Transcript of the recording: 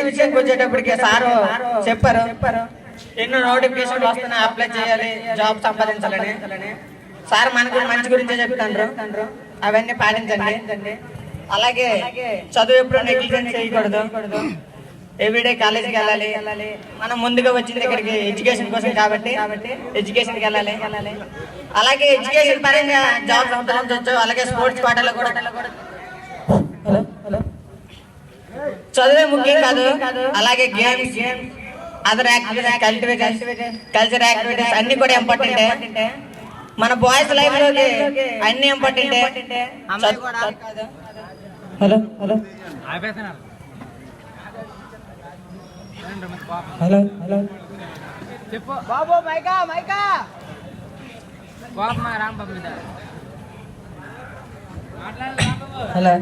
విషయానికి వచ్చేటప్పటికి సారు చెప్పారు ఎన్నో నోటిఫికేషన్లు వస్తున్నాయి, అప్లై చేయాలి, జాబ్ సంపాదించాలని. సార్ మనకు మంచి గురించే చెప్తాండ్రు, అవన్నీ పాటించండి. అలాగే చదువు ఎప్పుడు నెగ్లిజెన్స్ చేయకూడదు, ఎవ్రీడే కాలేజీకి వెళ్ళాలి. మనం ముందుగా వచ్చింది ఇక్కడికి ఎడ్యుకేషన్ కోసం కాబట్టి ఎడ్యుకేషన్కి వెళ్ళాలి. అలాగే ఎడ్యుకేషన్ పరంగా జాబ్ సంపాదించవచ్చు. అలాగే స్పోర్ట్స్ కోటాలో కూడా చదువే ముఖ్యం కాదు, అలాగే games, other activities, culture activities అన్ని కూడా ఇంపార్టెంట్. మన బాయ్స్ లైఫ్ లోకి అన్ని important. Hello hello hello hello చెప్పు బాబు. మైకా మైకా కోపమా రాంబాబు మీద హలో.